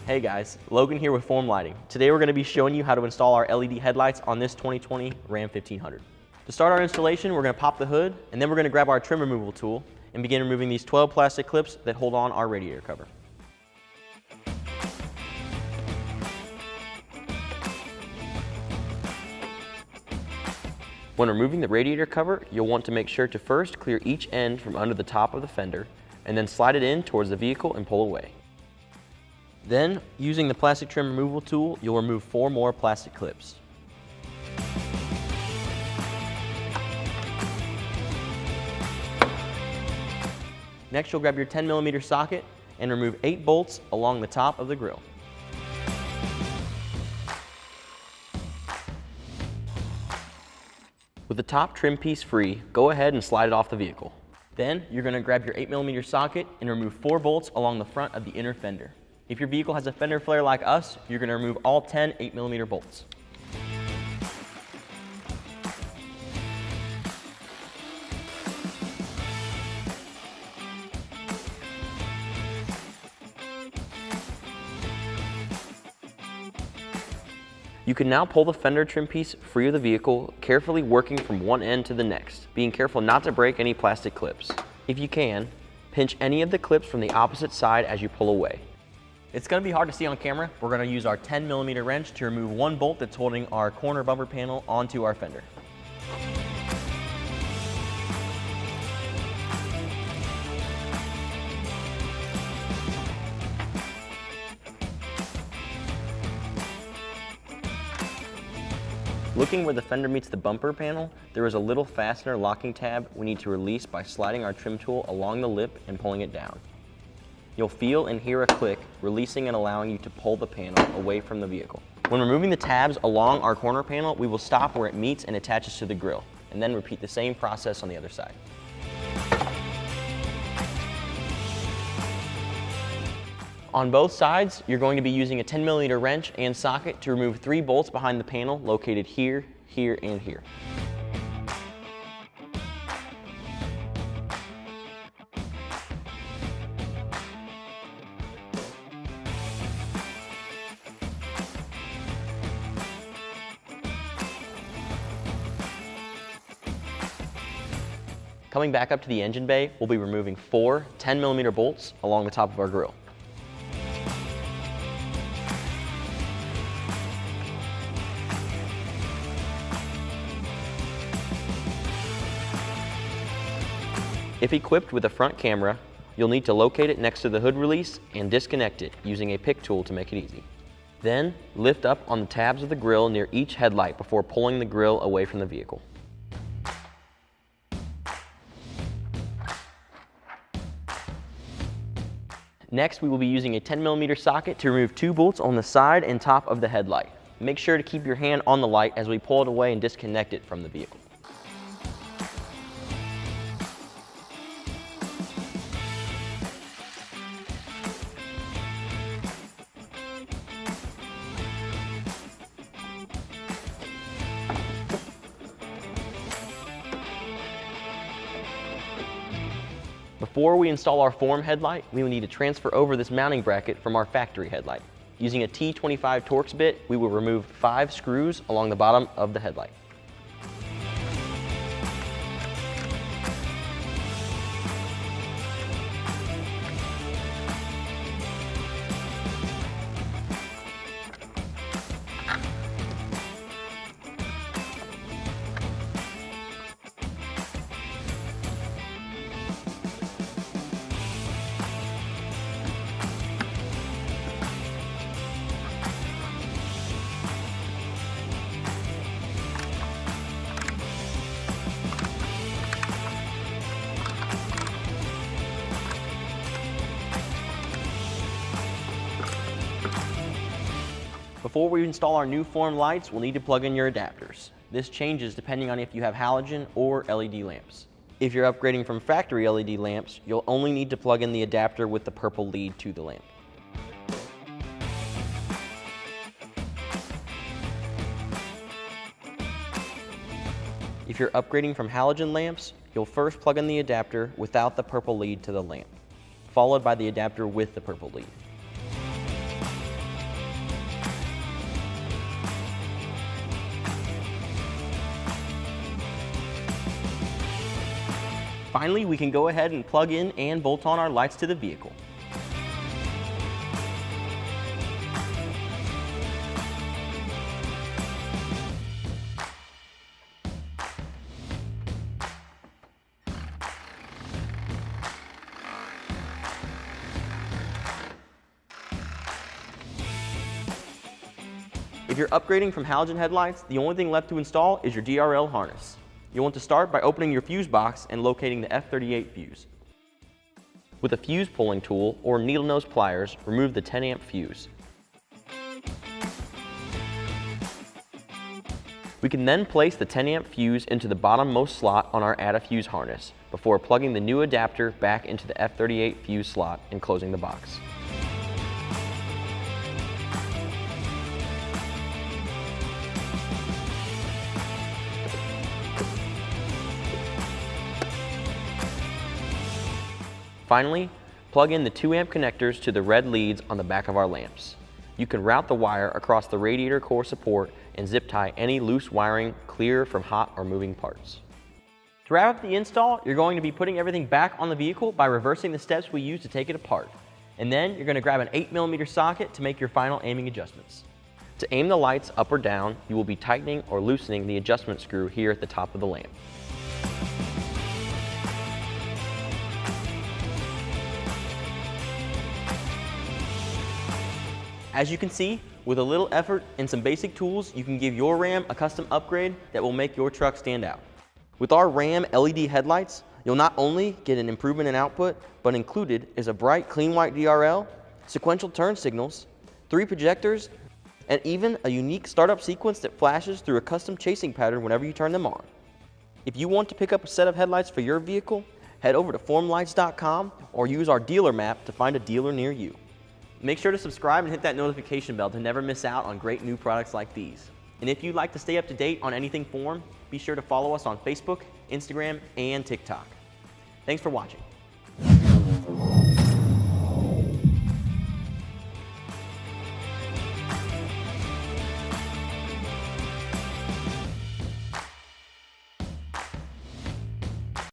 Hey guys, Logan here with Form Lighting. Today we're going to be showing you how to install our LED headlights on this 2020 Ram 1500. To start our installation, we're going to pop the hood, and then we're going to grab our trim removal tool and begin removing these 12 plastic clips that hold on our radiator cover. When removing the radiator cover, you'll want to make sure to first clear each end from under the top of the fender, and then slide it in towards the vehicle and pull away. Then, using the plastic trim removal tool, you'll remove 4 more plastic clips. Next, you'll grab your 10mm socket and remove 8 bolts along the top of the grill. With the top trim piece free, go ahead and slide it off the vehicle. Then, you're going to grab your 8mm socket and remove 4 bolts along the front of the inner fender. If your vehicle has a fender flare like us, you're going to remove all 10 8mm bolts. You can now pull the fender trim piece free of the vehicle, carefully working from one end to the next, being careful not to break any plastic clips. If you can, pinch any of the clips from the opposite side as you pull away. It's going to be hard to see on camera. We're going to use our 10mm wrench to remove 1 bolt that's holding our corner bumper panel onto our fender. Looking where the fender meets the bumper panel, there is a little fastener locking tab we need to release by sliding our trim tool along the lip and pulling it down. You'll feel and hear a click, releasing and allowing you to pull the panel away from the vehicle. When removing the tabs along our corner panel, we will stop where it meets and attaches to the grill, and then repeat the same process on the other side. On both sides, you're going to be using a 10mm wrench and socket to remove 3 bolts behind the panel located here, here, and here. Coming back up to the engine bay, we'll be removing 4 10mm bolts along the top of our grill. If equipped with a front camera, you'll need to locate it next to the hood release and disconnect it using a pick tool to make it easy. Then, lift up on the tabs of the grill near each headlight before pulling the grill away from the vehicle. Next, we will be using a 10mm socket to remove 2 bolts on the side and top of the headlight. Make sure to keep your hand on the light as we pull it away and disconnect it from the vehicle. Before we install our form headlight, we will need to transfer over this mounting bracket from our factory headlight. Using a T25 Torx bit, we will remove 5 screws along the bottom of the headlight. Before we install our new form lights, we'll need to plug in your adapters. This changes depending on if you have halogen or LED lamps. If you're upgrading from factory LED lamps, you'll only need to plug in the adapter with the purple lead to the lamp. If you're upgrading from halogen lamps, you'll first plug in the adapter without the purple lead to the lamp, followed by the adapter with the purple lead. Finally, we can go ahead and plug in and bolt on our lights to the vehicle. If you're upgrading from halogen headlights, the only thing left to install is your DRL harness. You'll want to start by opening your fuse box and locating the F38 fuse. With a fuse pulling tool or needle nose pliers, remove the 10 amp fuse. We can then place the 10 amp fuse into the bottommost slot on our add a fuse harness before plugging the new adapter back into the F38 fuse slot and closing the box. Finally, plug in the 2 amp connectors to the red leads on the back of our lamps. You can route the wire across the radiator core support and zip tie any loose wiring clear from hot or moving parts. To wrap up the install, you're going to be putting everything back on the vehicle by reversing the steps we used to take it apart. And then you're going to grab an 8mm socket to make your final aiming adjustments. To aim the lights up or down, you will be tightening or loosening the adjustment screw here at the top of the lamp. As you can see, with a little effort and some basic tools, you can give your Ram a custom upgrade that will make your truck stand out. With our Ram LED headlights, you'll not only get an improvement in output, but included is a bright clean white DRL, sequential turn signals, 3 projectors, and even a unique startup sequence that flashes through a custom chasing pattern whenever you turn them on. If you want to pick up a set of headlights for your vehicle, head over to formlights.com or use our dealer map to find a dealer near you. Make sure to subscribe and hit that notification bell to never miss out on great new products like these. And if you'd like to stay up to date on anything Form, be sure to follow us on Facebook, Instagram, and TikTok. Thanks for watching.